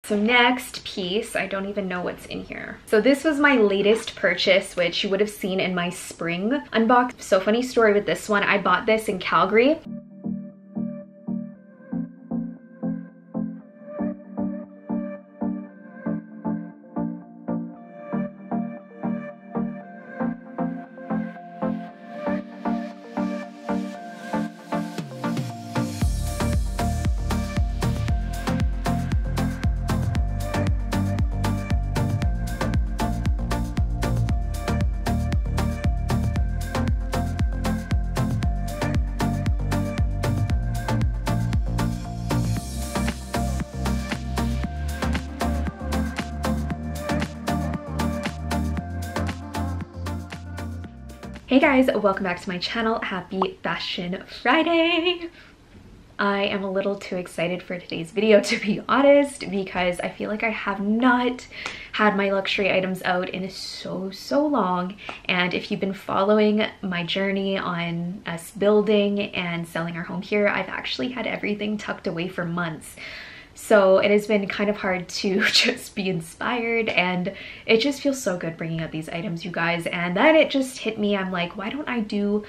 So next piece, I don't even know what's in here. So this was my latest purchase, which you would have seen in my spring unbox. So funny story with this one, I bought this in Calgary. Hey guys, welcome back to my channel. Happy Fashion Friday! I am a little too excited for today's video, to be honest, because I feel like I have not had my luxury items out in so long. And if you've been following my journey on us building and selling our home here, I've actually had everything tucked away for months. So it has been kind of hard to just be inspired, and it just feels so good bringing out these items, you guys. And then it just hit me, I'm like, why don't I do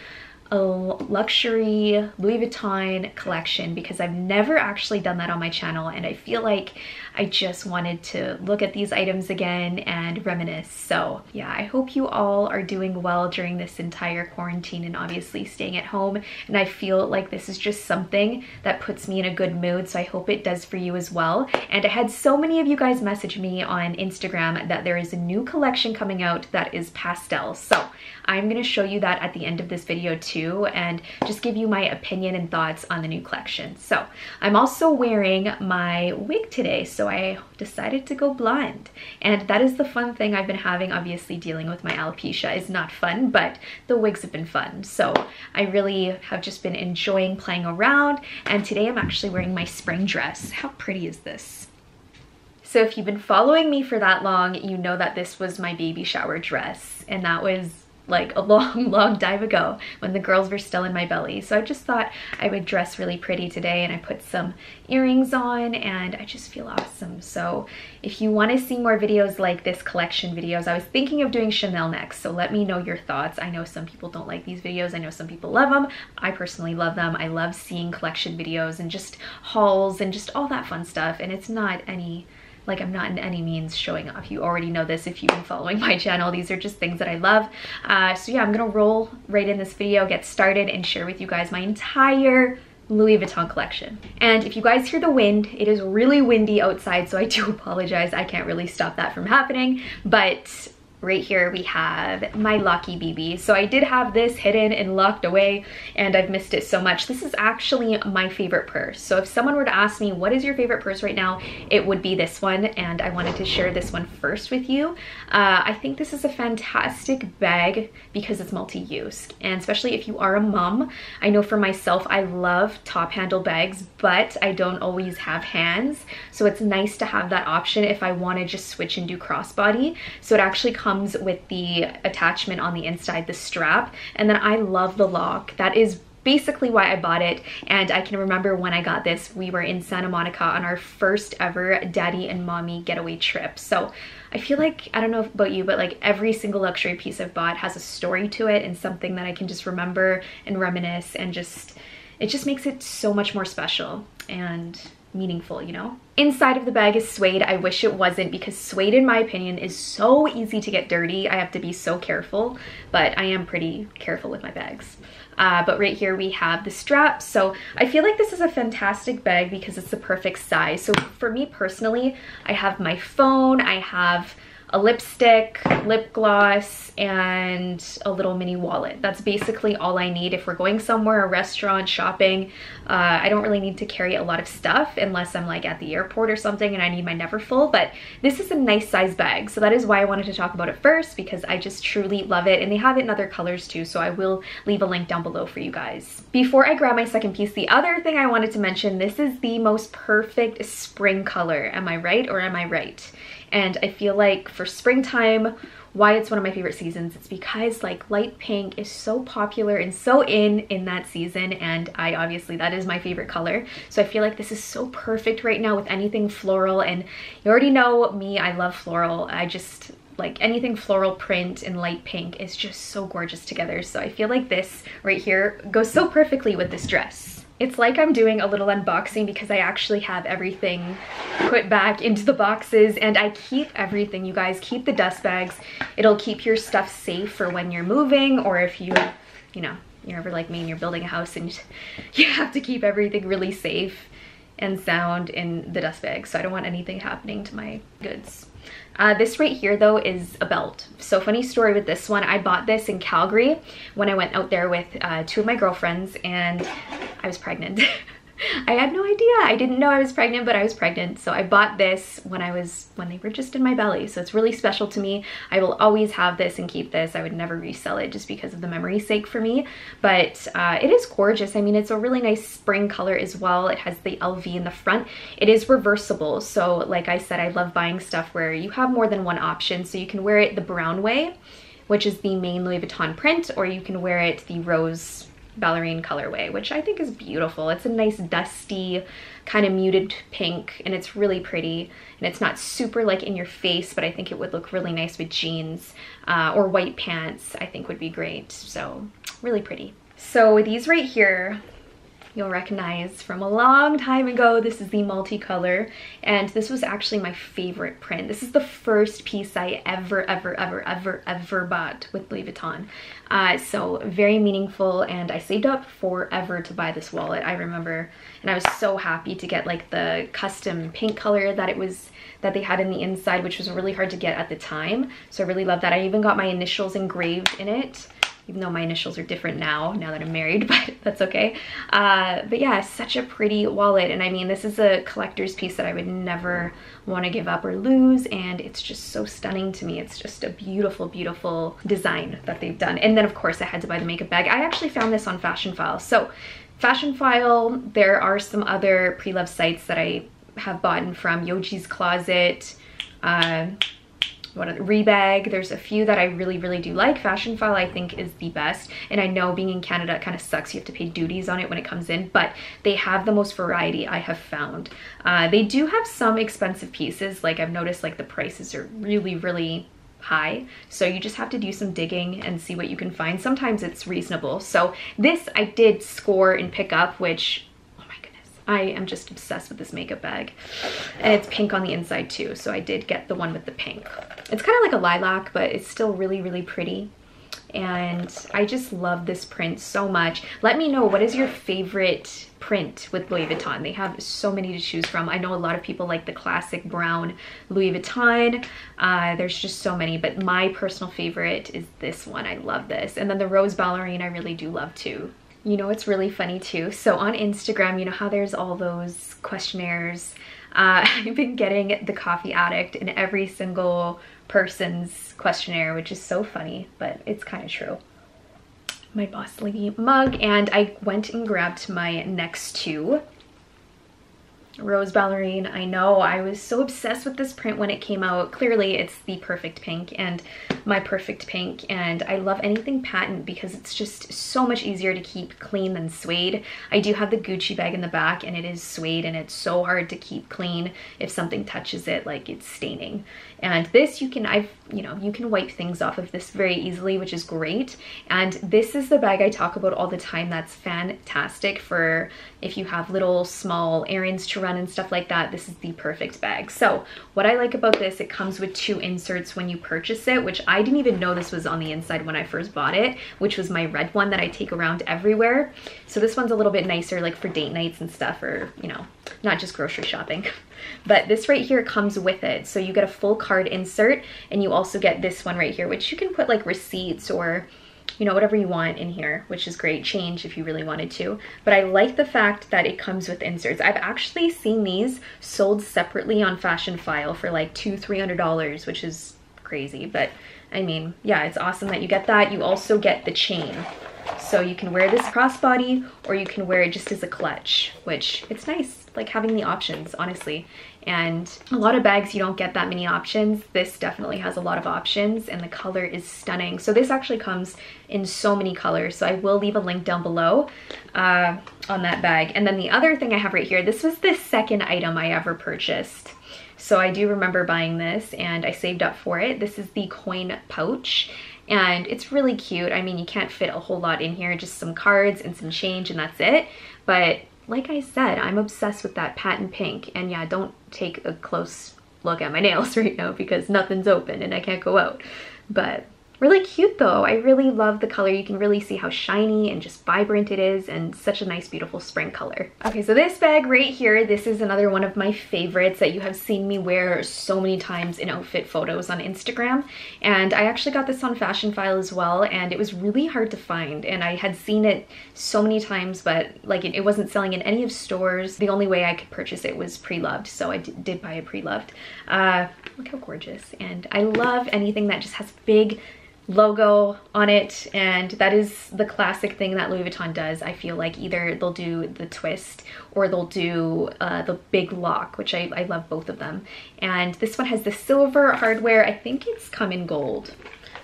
a luxury Louis Vuitton collection, because I've never actually done that on my channel, and I feel like I just wanted to look at these items again and reminisce. So yeah, I hope you all are doing well during this entire quarantine and obviously staying at home, and I feel like this is just something that puts me in a good mood, so I hope it does for you as well. And I had so many of you guys message me on Instagram that there is a new collection coming out that is pastel, so I'm going to show you that at the end of this video too, and just give you my opinion and thoughts on the new collection. So I'm also wearing my wig today, so I decided to go blonde, and that is the fun thing I've been having. Obviously dealing with my alopecia is not fun, but the wigs have been fun, so I really have just been enjoying playing around. And today I'm actually wearing my spring dress. How pretty is this? So if you've been following me for that long, you know that this was my baby shower dress, and that was like a long time ago when the girls were still in my belly. So I just thought I would dress really pretty today, and I put some earrings on and I just feel awesome. So if you want to see more videos like this, collection videos, I was thinking of doing Chanel next, so let me know your thoughts. I know some people don't like these videos, I know some people love them. I personally love them. I love seeing collection videos and just hauls and just all that fun stuff, and it's not any, like, I'm not in any means showing off. You already know this if you've been following my channel. These are just things that I love. So yeah, I'm gonna roll right in this video, get started, and share with you guys my entire Louis Vuitton collection. And if you guys hear the wind, it is really windy outside, so I do apologize. I can't really stop that from happening, but right here we have my Lucky BB. So I did have this hidden and locked away, and I've missed it so much. This is actually my favorite purse. So if someone were to ask me what is your favorite purse right now, it would be this one, and I wanted to share this one first with you. I think this is a fantastic bag because it's multi-use, and especially if you are a mom. I know for myself, I love top handle bags, but I don't always have hands, so it's nice to have that option if I want to just switch and do crossbody. So it actually comes with the attachment on the inside, the strap, and then I love the lock. That is basically why I bought it. And I can remember when I got this, we were in Santa Monica on our first ever daddy and mommy getaway trip. So I feel like, I don't know about you, but like every single luxury piece I've bought has a story to it and something that I can just remember and reminisce, and just, it just makes it so much more special and meaningful, you know? Inside of the bag is suede. I wish it wasn't, because suede, in my opinion, is so easy to get dirty. I have to be so careful, but I am pretty careful with my bags. But right here we have the strap. So I feel like this is a fantastic bag because it's the perfect size. So for me personally, I have my phone, I have a lipstick, lip gloss, and a little mini wallet. That's basically all I need. If we're going somewhere, a restaurant, shopping, I don't really need to carry a lot of stuff unless I'm like at the airport or something and I need my Neverfull, but this is a nice size bag. So that is why I wanted to talk about it first, because I just truly love it, and they have it in other colors too, so I will leave a link down below for you guys. Before I grab my second piece, the other thing I wanted to mention, this is the most perfect spring color. Am I right or am I right? And I feel like for springtime. Why it's one of my favorite seasons, it's because like light pink is so popular and so in that season, and obviously that is my favorite color. So I feel like this is so perfect right now with anything floral, and you already know me, I love floral. I just like anything floral print and light pink is just so gorgeous together. So I feel like this right here goes so perfectly with this dress. It's like I'm doing a little unboxing because I actually have everything put back into the boxes, and I keep everything, you guys. Keep the dust bags. It'll keep your stuff safe for when you're moving, or if you know, you're ever like me and you're building a house and you have to keep everything really safe and sound in the dust bag. So I don't want anything happening to my goods. This right here though is a belt. So funny story with this one. I bought this in Calgary when I went out there with 2 of my girlfriends, and I was pregnant. I had no idea. I didn't know I was pregnant, but I was pregnant. So I bought this when they were just in my belly. So it's really special to me. I will always have this and keep this. I would never resell it just because of the memory's sake for me. But it is gorgeous. I mean, it's a really nice spring color as well. It has the LV in the front. It is reversible. So like I said, I love buying stuff where you have more than one option. So you can wear it the brown way, which is the main Louis Vuitton print, or you can wear it the rose ballerine colorway, which I think is beautiful. It's a nice dusty kind of muted pink, and it's really pretty, and it's not super like in your face, but I think it would look really nice with jeans or white pants. I think would be great. So really pretty. So these right here you'll recognize from a long time ago. This is the Multicolor, and this was actually my favorite print. This is the first piece I ever bought with Louis Vuitton. So very meaningful, and I saved up forever to buy this wallet, I remember, and I was so happy to get like the custom pink color that they had in the inside, which was really hard to get at the time. So I really love that. I even got my initials engraved in it, even though my initials are different now that I'm married, but that's okay. But yeah, such a pretty wallet. And I mean, this is a collector's piece that I would never want to give up or lose, and it's just so stunning to me. It's just a beautiful, beautiful design that they've done. And then of course I had to buy the makeup bag. I actually found this on Fashionphile. So Fashionphile, there are some other pre-loved sites that I have bought from, Yoji's Closet, Rebag. There's a few that I really do like. Fashionphile I think is the best, and I know being in Canada it kind of sucks. You have to pay duties on it when it comes in, but they have the most variety I have found. They do have some expensive pieces. Like I've noticed like the prices are really high, so you just have to do some digging and see what you can find. Sometimes it's reasonable. So this I did score and pick up, which I am just obsessed with this makeup bag, and it's pink on the inside too, so I did get the one with the pink. It's kind of like a lilac, but it's still really pretty, and I just love this print so much. Let me know, what is your favorite print with Louis Vuitton? They have so many to choose from. I know a lot of people like the classic brown Louis Vuitton. There's just so many, but my personal favorite is this one. I love this. And then the rose ballerine I really do love too. You know, it's really funny too. So on Instagram, you know how there's all those questionnaires. I've been getting the coffee addict in every single person's questionnaire, which is so funny, but it's kind of true. My Boss Lady mug, and I went and grabbed my next two. Rose ballerine, I know I was so obsessed with this print when it came out. Clearly it's the perfect pink and my perfect pink, and I love anything patent because it's just so much easier to keep clean than suede. I do have the Gucci bag in the back, and it is suede, and it's so hard to keep clean. If something touches it, like it's staining. And this you can wipe things off of this very easily, which is great. And this is the bag I talk about all the time. That's fantastic for if you have little small errands to run and stuff like that. This is the perfect bag. So what I like about this, it comes with 2 inserts when you purchase it, which I didn't even know this was on the inside when I first bought it, which was my red one that I take around everywhere. So this one's a little bit nicer, like for date nights and stuff, or you know, not just grocery shopping. But this right here comes with it. So you get a full card insert, and you also get this one right here, which you can put like receipts or, you know, whatever you want in here, which is great. Change if you really wanted to. But I like the fact that it comes with inserts. I've actually seen these sold separately on Fashionphile for like $200–300, which is crazy. But I mean, yeah, it's awesome that you get that. You also get the chain. So you can wear this crossbody, or you can wear it just as a clutch, which it's nice, like having the options, honestly. and a lot of bags you don't get that many options. This definitely has a lot of options, and the color is stunning. So this actually comes in so many colors, so I will leave a link down below on that bag. And then the other thing I have right here, this was the second item I ever purchased. So I do remember buying this and I saved up for it. This is the coin pouch, and it's really cute. I mean, you can't fit a whole lot in here, just some cards and some change and that's it. But like I said, I'm obsessed with that patent pink. And yeah, don't take a close look at my nails right now because nothing's open and I can't go out. But really cute though. I really love the color. You can really see how shiny and just vibrant it is, and such a nice, beautiful spring color. Okay, so this bag right here, this is another one of my favorites that you have seen me wear so many times in outfit photos on Instagram. And I actually got this on Fashion File as well, and it was really hard to find. And I had seen it so many times, but like it wasn't selling in any of stores. The only way I could purchase it was pre-loved, so I did buy a pre-loved. Look how gorgeous. And I love anything that just has big logo on it, and that is the classic thing that Louis Vuitton does. I feel like either they'll do the twist or they'll do the big lock, which I love both of them. And this one has the silver hardware. I think it's come in gold.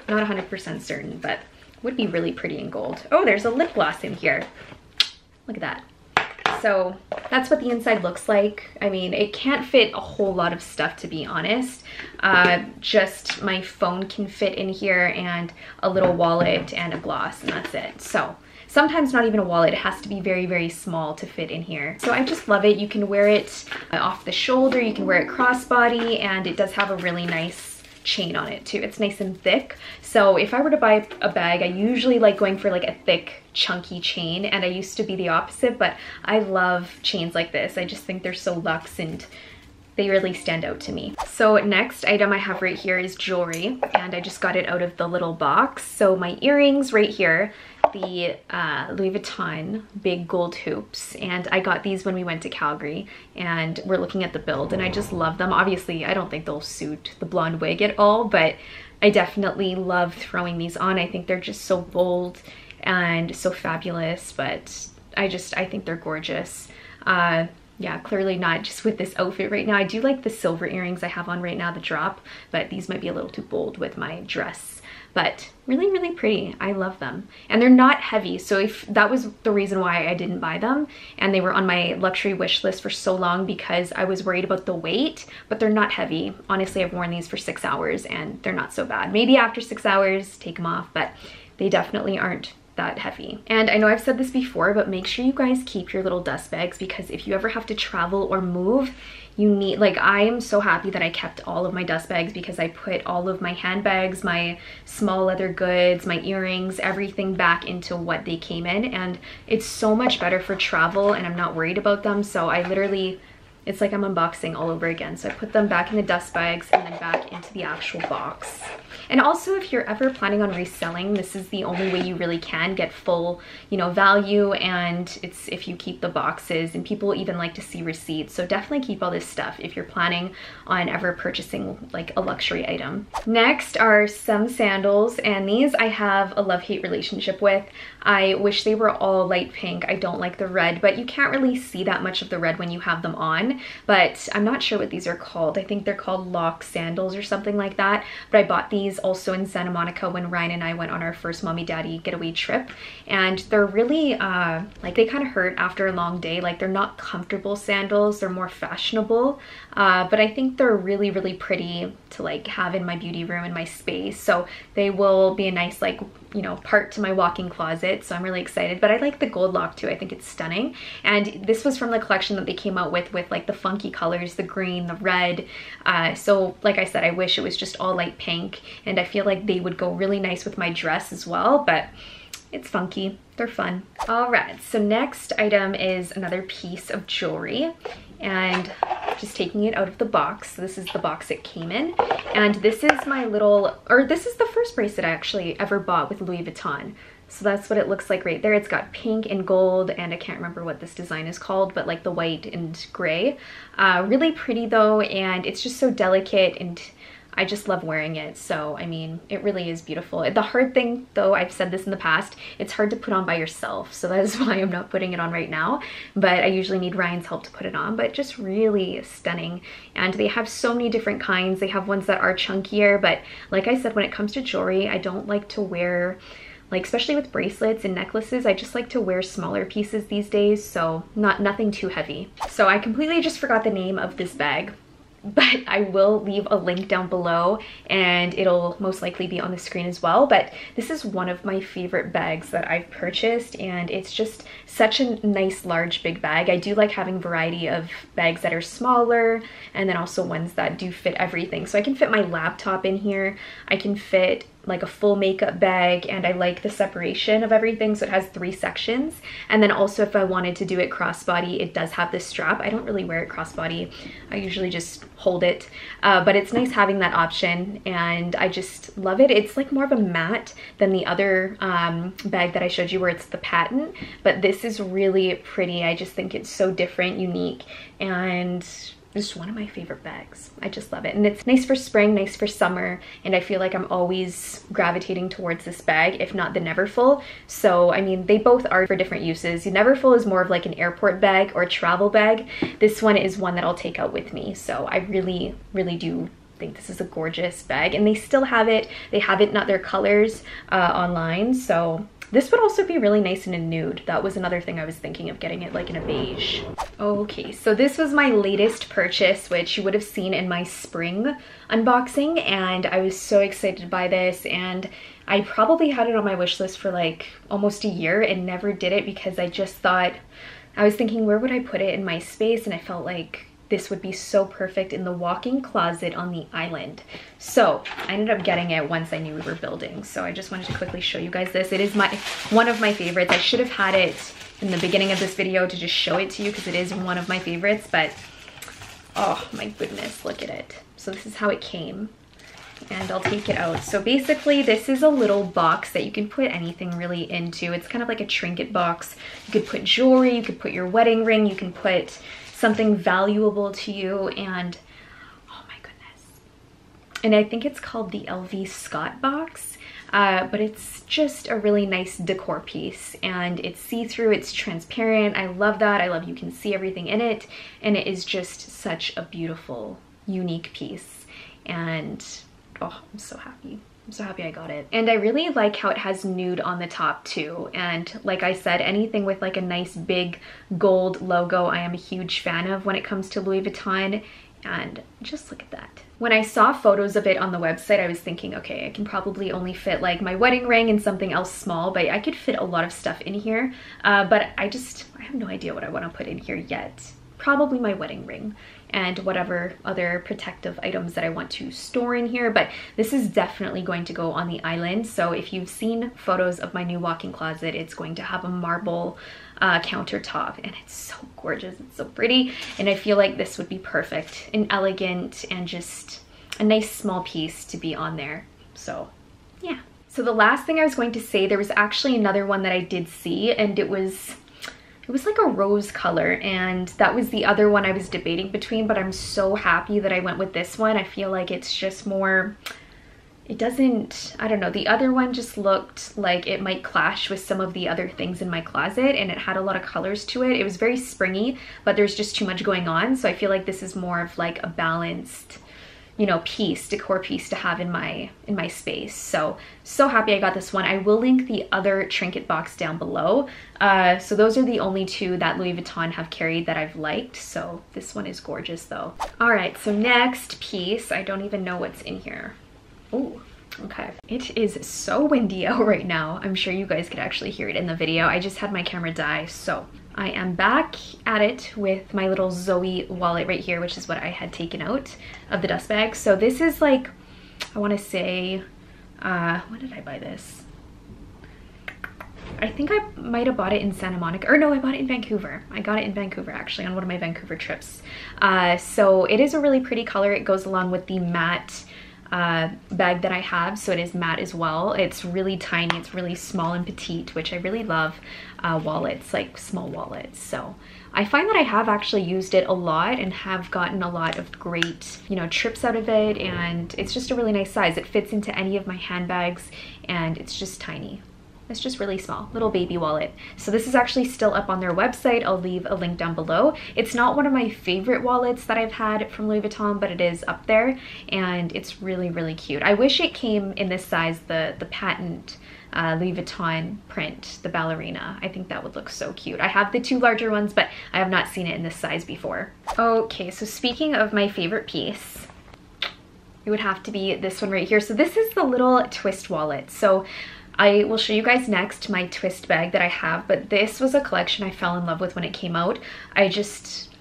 I'm not 100% certain, but would be really pretty in gold. Oh, there's a lip gloss in here. Look at that. So that's what the inside looks like. I mean, it can't fit a whole lot of stuff, to be honest. Just my phone can fit in here, and a little wallet and a gloss, and that's it. So sometimes not even a wallet. It has to be very, very small to fit in here. So I just love it. You can wear it off the shoulder, you can wear it crossbody, and it does have a really nice chain on it too. It's nice and thick. So if I were to buy a bag, I usually like going for like a thick, chunky chain, and I used to be the opposite, but I love chains like this. I just think they're so luxe and they really stand out to me. So next item I have right here is jewelry, and I just got it out of the little box. So my earrings right here, the Louis Vuitton big gold hoops, and I got these when we went to Calgary, and we're looking at the build, and I just love them. Obviously I don't think they'll suit the blonde wig at all, but I definitely love throwing these on. I think they're just so bold and so fabulous, but I think they're gorgeous. Yeah, clearly not just with this outfit right now. I do like the silver earrings I have on right now, the drop, but these might be a little too bold with my dress. But really, really pretty. I love them. And they're not heavy, so if that was the reason why I didn't buy them, and they were on my luxury wish list for so long because I was worried about the weight, but they're not heavy. Honestly, I've worn these for 6 hours and they're not so bad. Maybe after 6 hours, take them off, but they definitely aren't that heavy. And I know I've said this before, but make sure you guys keep your little dust bags, because if you ever have to travel or move, you need, like, I am so happy that I kept all of my dust bags, because I put all of my handbags, my small leather goods, my earrings, everything back into what they came in, and it's so much better for travel, and I'm not worried about them. So I literally, it's like I'm unboxing all over again. So I put them back in the dust bags and then back into the actual box. And also, if you're ever planning on reselling, this is the only way you really can get full, you know, value, and it's if you keep the boxes, and people even like to see receipts. So definitely keep all this stuff if you're planning on ever purchasing like a luxury item. Next are some sandals, and these I have a love-hate relationship with. I wish they were all light pink. I don't like the red, but you can't really see that much of the red when you have them on. But I'm not sure what these are called. I think they're called Loc Sandals or something like that. But I bought these also in Santa Monica when Ryan and I went on our first mommy-daddy getaway trip, and they're really like, they kind of hurt after a long day. Like, they're not comfortable sandals, they're more fashionable, but I think they're really, really pretty to like have in my beauty room, in my space. So they will be a nice, like, you know, part to my walk-in closet. So I'm really excited. But I like the gold lock too. I think it's stunning. And this was from the collection that they came out with like the funky colors, the green, the red. So like I said, I wish it was just all light pink, and I feel like they would go really nice with my dress as well, but it's funky. They're fun. All right, so next item is another piece of jewelry, and just taking it out of the box. So this is the box it came in, and this is my little, or this is the first bracelet I actually ever bought with Louis Vuitton. So that's what it looks like right there. It's got pink and gold, and I can't remember what this design is called, but like the white and gray. Really pretty though, and it's just so delicate, and I just love wearing it. So, I mean, it really is beautiful. The hard thing though, I've said this in the past, it's hard to put on by yourself. So that is why I'm not putting it on right now, but I usually need Ryan's help to put it on, but just really stunning. And they have so many different kinds. They have ones that are chunkier, but like I said, when it comes to jewelry, I don't like to wear, like especially with bracelets and necklaces, I just like to wear smaller pieces these days, so nothing too heavy. So I completely just forgot the name of this bag, but I will leave a link down below and it'll most likely be on the screen as well. But this is one of my favorite bags that I've purchased, and it's just such a nice large big bag. I do like having variety of bags that are smaller and then also ones that do fit everything. So I can fit my laptop in here, I can fit like a full makeup bag, and I like the separation of everything, so it has 3 sections. And then also if I wanted to do it crossbody, it does have this strap. I don't really wear it crossbody, I usually just hold it, but it's nice having that option, and I just love it. It's like more of a matte than the other bag that I showed you where it's the patent, but this is really pretty. I just think it's so different, unique, and just one of my favorite bags. I just love it. And it's nice for spring, nice for summer, and I feel like I'm always gravitating towards this bag, if not the Neverfull. So, I mean, they both are for different uses. The Neverfull is more of like an airport bag or a travel bag. This one is one that I'll take out with me. So I really, really do think this is a gorgeous bag, and they still have it. They have it, not their colors, online. So this would also be really nice in a nude. That was another thing I was thinking of, getting it like in a beige. Okay, so this was my latest purchase, which you would have seen in my spring unboxing, and I was so excited to buy this, and I probably had it on my wish list for like almost a year and never did it because I just thought, I was thinking, where would I put it in my space? And I felt like this would be so perfect in the walk-in closet on the island. So I ended up getting it once I knew we were building. So I just wanted to quickly show you guys this. It is one of my favorites. I should have had it in the beginning of this video to just show it to you because it is one of my favorites, but oh my goodness, look at it. So this is how it came, and I'll take it out. So basically this is a little box that you can put anything really into. It's kind of like a trinket box. You could put jewelry, you could put your wedding ring, you can put something valuable to you, and oh my goodness. And I think it's called the LV Scott box, but it's just a really nice decor piece, and it's see-through, it's transparent. I love that. I love you can see everything in it, and it is just such a beautiful, unique piece, and oh, I'm so happy. I'm so happy I got it. And I really like how it has nude on the top too. And like I said, anything with like a nice big gold logo, I am a huge fan of when it comes to Louis Vuitton. And just look at that. When I saw photos of it on the website, I was thinking, okay, I can probably only fit like my wedding ring and something else small, but I could fit a lot of stuff in here. But I have no idea what I want to put in here yet. Probably my wedding ring and whatever other protective items that I want to store in here, but this is definitely going to go on the island. So if you've seen photos of my new walk-in closet, it's going to have a marble countertop, and it's so gorgeous, it's so pretty, and I feel like this would be perfect and elegant and just a nice small piece to be on there. So yeah. So the last thing I was going to say, there was actually another one that I did see, and it was like a rose color, and that was the other one I was debating between, but I'm so happy that I went with this one. I feel like it's just more, it doesn't, I don't know, the other one just looked like it might clash with some of the other things in my closet, and it had a lot of colors to it. It was very springy, but there's just too much going on, so I feel like this is more of like a balanced, you know, decor piece to have in my space. So happy I got this one. I will link the other trinket box down below. So those are the only two that Louis Vuitton have carried that I've liked. So this one is gorgeous though. All right, so next piece, I don't even know what's in here. Oh, okay. It is so windy out right now. I'm sure you guys could actually hear it in the video. I just had my camera die, so I am back at it with my little Zoe wallet right here, which is what I had taken out of the dust bag. So this is like, I want to say, when did I buy this? I think I might have bought it in Santa Monica, or no, I bought it in Vancouver. I got it in Vancouver actually on one of my Vancouver trips. So it is a really pretty color. It goes along with the matte bag that I have, so it is matte as well. It's really tiny, it's really small and petite, which I really love wallets, like small wallets. So I find that I have actually used it a lot and have gotten a lot of great, you know, trips out of it, and it's just a really nice size. It fits into any of my handbags and it's just tiny. It's just really small, little baby wallet. So this is actually still up on their website. I'll leave a link down below. It's not one of my favorite wallets that I've had from Louis Vuitton, but it is up there and it's really, really cute. I wish it came in this size, the patent Louis Vuitton print, the ballerina. I think that would look so cute. I have the 2 larger ones, but I have not seen it in this size before. Okay, so speaking of my favorite piece, it would have to be this one right here. So this is the little twist wallet. So I will show you guys next my twist bag that I have, but this was a collection I fell in love with when it came out. I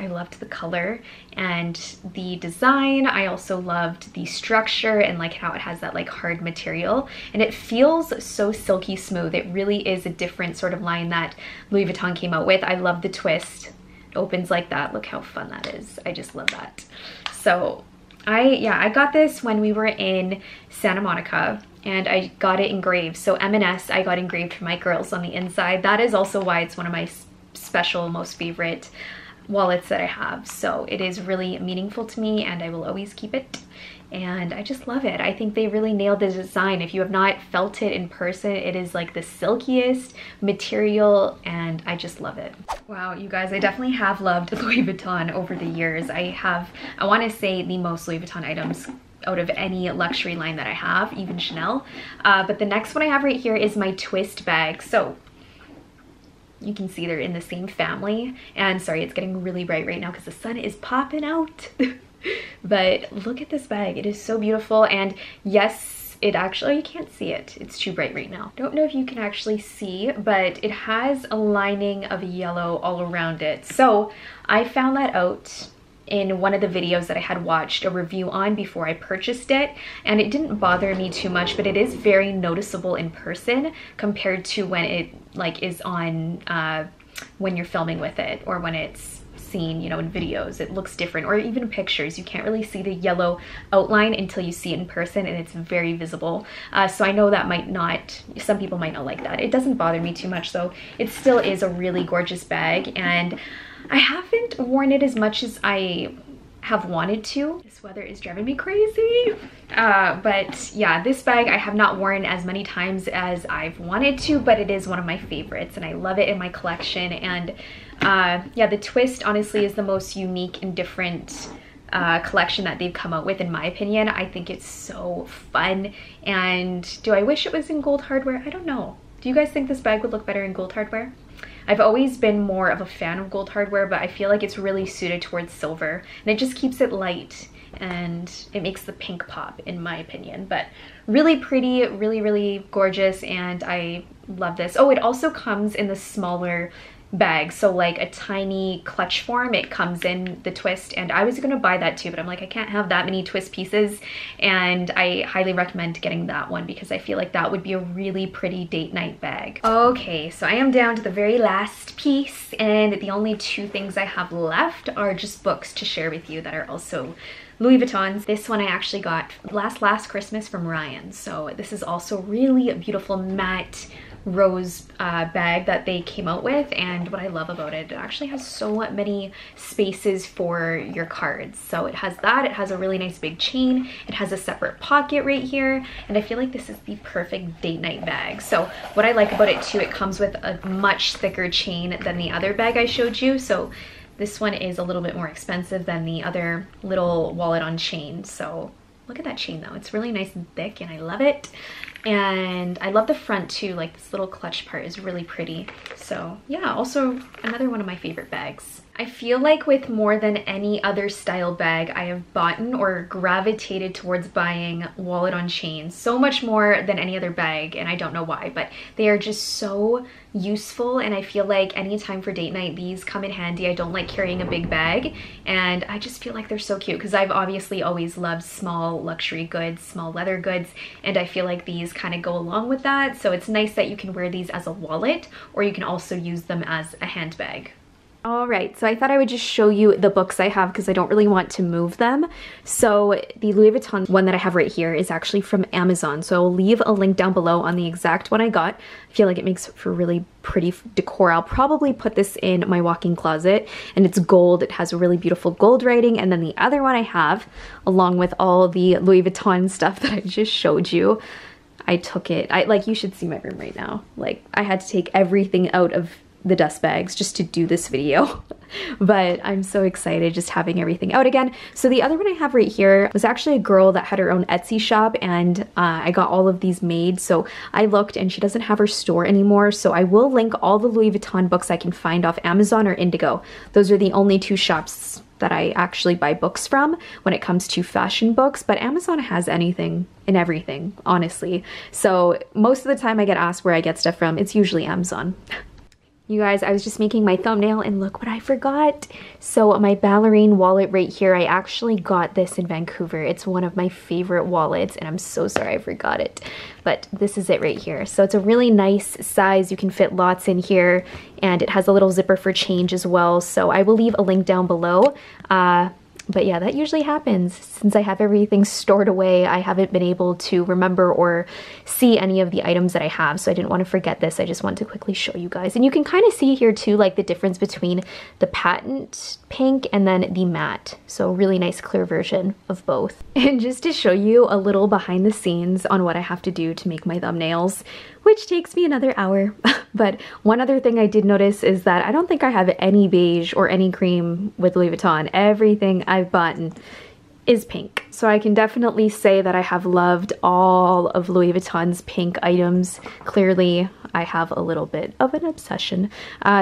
loved the color and the design. I also loved the structure and like how it has that like hard material, and it feels so silky smooth. It really is a different sort of line that Louis Vuitton came out with. I love the twist. It opens like that. Look how fun that is. I just love that. So I got this when we were in Santa Monica, and I got it engraved. So M&S I got engraved for my girls on the inside. That is also why it's one of my special, most favorite wallets that I have. So it is really meaningful to me and I will always keep it. And I just love it. I think they really nailed the design. If you have not felt it in person, it is like the silkiest material and I just love it. Wow, you guys, I definitely have loved Louis Vuitton over the years. I want to say the most Louis Vuitton items out of any luxury line that I have, even Chanel. But the next one I have right here is my twist bag. So you can see they're in the same family. And sorry, it's getting really bright right now because the sun is popping out. But look at this bag. It is so beautiful. And yes, it actually, you can't see it. It's too bright right now. Don't know if you can actually see, but it has a lining of yellow all around it. So I found that out in one of the videos that I had watched a review on before I purchased it, and it didn't bother me too much, but it is very noticeable in person compared to when it like is on when you're filming with it, or when it's seen, you know, in videos. It looks different, or even pictures. You can't really see the yellow outline until you see it in person, and it's very visible. So I know that some people might not like that. It doesn't bother me too much though. It still is a really gorgeous bag, and I haven't worn it as much as I have wanted to. This weather is driving me crazy. But yeah, this bag I have not worn as many times as I've wanted to, but it is one of my favorites and I love it in my collection. And yeah, the twist honestly is the most unique and different collection that they've come out with, in my opinion. I think it's so fun. And do I wish it was in gold hardware? I don't know. Do you guys think this bag would look better in gold hardware? I've always been more of a fan of gold hardware, but I feel like it's really suited towards silver, and it just keeps it light and it makes the pink pop, in my opinion. But really pretty, really, really gorgeous, and I love this. Oh, it also comes in the smaller bag, so like a tiny clutch form. It comes in the twist, and I was gonna buy that too, but I'm like, I can't have that many twist pieces, and I highly recommend getting that one because I feel like that would be a really pretty date night bag. Okay, so I am down to the very last piece, and the only 2 things I have left are just books to share with you that are also Louis Vuittons. This one I actually got last Christmas from Ryan, so this is also really a beautiful matte rose bag that they came out with. And what I love about it, it actually has so many spaces for your cards. So it has that, it has a really nice big chain, it has a separate pocket right here, and I feel like this is the perfect date night bag. So what I like about it too, it comes with a much thicker chain than the other bag I showed you. So this one is a little bit more expensive than the other little wallet on chain. So look at that chain though, it's really nice and thick and I love it. And I love the front too, like this little clutch part is really pretty. So yeah, also another one of my favorite bags. I feel like with more than any other style bag I have bought or gravitated towards buying wallet on chain so much more than any other bag, and I don't know why, but they are just so useful, and I feel like anytime for date night these come in handy. I don't like carrying a big bag, and I just feel like they're so cute because I've obviously always loved small luxury goods, small leather goods, and I feel like these kind of go along with that. So it's nice that you can wear these as a wallet, or you can also use them as a handbag. All right, so I thought I would just show you the books I have because I don't really want to move them. So the Louis Vuitton one that I have right here is actually from Amazon. So I'll leave a link down below on the exact one I got. I feel like it makes for really pretty decor. I'll probably put this in my walk-in closet, and it's gold. It has a really beautiful gold writing. And then the other one I have, along with all the Louis Vuitton stuff that I just showed you, I took it, like, you should see my room right now. Like, I had to take everything out of the dust bags just to do this video. But I'm so excited just having everything out again. So the other one I have right here was actually a girl that had her own Etsy shop, and I got all of these made. So I looked and she doesn't have her store anymore. So I will link all the Louis Vuitton books I can find off Amazon or Indigo. Those are the only two shops that I actually buy books from when it comes to fashion books, but Amazon has anything and everything, honestly. So most of the time I get asked where I get stuff from, it's usually Amazon. You guys, I was just making my thumbnail and look what I forgot. So my ballerine wallet right here, I actually got this in Vancouver. It's one of my favorite wallets and I'm so sorry I forgot it. But this is it right here. So it's a really nice size. You can fit lots in here and it has a little zipper for change as well. So I will leave a link down below. But yeah, that usually happens. Since I have everything stored away, I haven't been able to remember or see any of the items that I have. So I didn't want to forget this. I just wanted to quickly show you guys. And you can kind of see here too, like the difference between the patent pink and then the matte. So really nice clear version of both. And just to show you a little behind the scenes on what I have to do to make my thumbnails, which takes me another hour. But one other thing I did notice is that I don't think I have any beige or any cream with Louis Vuitton. Everything I've bought is pink. So I can definitely say that I have loved all of Louis Vuitton's pink items. Clearly, I have a little bit of an obsession.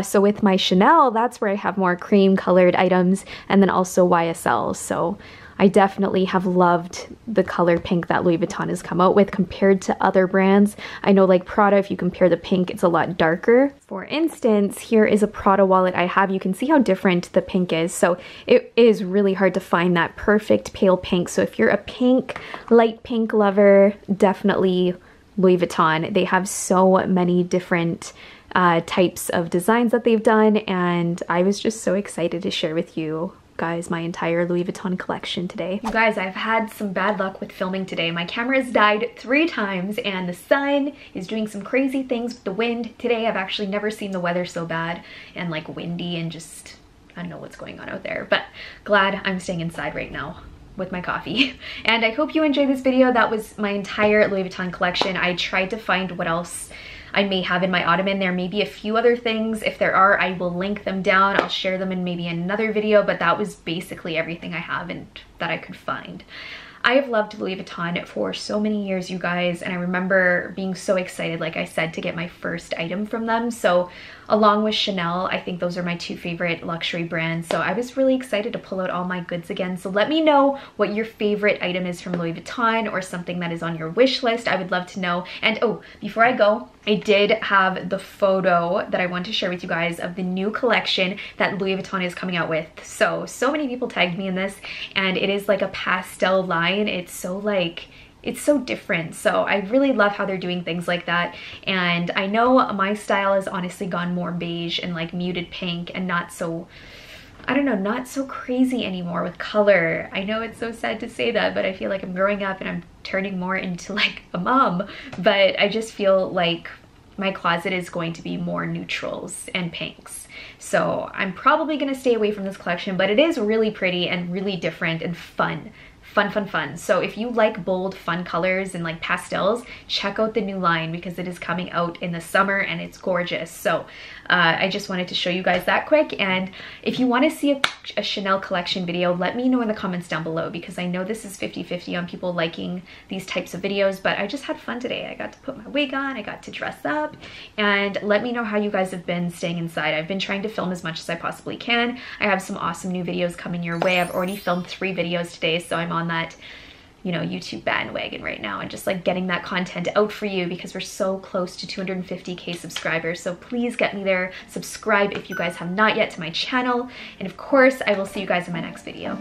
So with my Chanel, that's where I have more cream colored items, and then also YSL. So I definitely have loved the color pink that Louis Vuitton has come out with compared to other brands. I know like Prada, if you compare the pink, it's a lot darker. For instance, here is a Prada wallet I have. You can see how different the pink is. So it is really hard to find that perfect pale pink. So if you're a pink, light pink lover, definitely Louis Vuitton. They have so many different types of designs that they've done, and I was just so excited to share with you guys my entire Louis Vuitton collection today. You guys, I've had some bad luck with filming today. My camera has died 3 times and the sun is doing some crazy things with the wind. Today I've actually never seen the weather so bad and like windy and just, I don't know what's going on out there, but glad I'm staying inside right now with my coffee. And I hope you enjoyed this video. That was my entire Louis Vuitton collection. I tried to find what else I may have in my ottoman. There may be a few other things. If there are, I will link them down. I'll share them in maybe another video, but that was basically everything I have and that I could find. I have loved Louis Vuitton for so many years, you guys, and I remember being so excited, like I said, to get my first item from them. So along with Chanel, I think those are my 2 favorite luxury brands. So I was really excited to pull out all my goods again. So let me know what your favorite item is from Louis Vuitton or something that is on your wish list. I would love to know. And oh, before I go, I did have the photo that I want to share with you guys of the new collection that Louis Vuitton is coming out with. So many people tagged me in this, and it is like a pastel line. It's so different. So I really love how they're doing things like that. And I know my style has honestly gone more beige and like muted pink and not so, I don't know, not so crazy anymore with color. I know it's so sad to say that, but I feel like I'm growing up and I'm turning more into like a mom. But I just feel like my closet is going to be more neutrals and pinks. So I'm probably gonna stay away from this collection, but it is really pretty and really different and fun. Fun. So if you like bold, fun colors and like pastels, check out the new line because it is coming out in the summer and it's gorgeous. So I just wanted to show you guys that quick. And if you want to see a Chanel collection video, let me know in the comments down below because I know this is 50-50 on people liking these types of videos, but I just had fun today. I got to put my wig on, I got to dress up, and let me know how you guys have been staying inside. I've been trying to film as much as I possibly can. I have some awesome new videos coming your way. I've already filmed 3 videos today, so I'm on that, you know, YouTube bandwagon right now and just like getting that content out for you because we're so close to 250k subscribers. So please get me there. Subscribe if you guys have not yet to my channel. And of course, I will see you guys in my next video.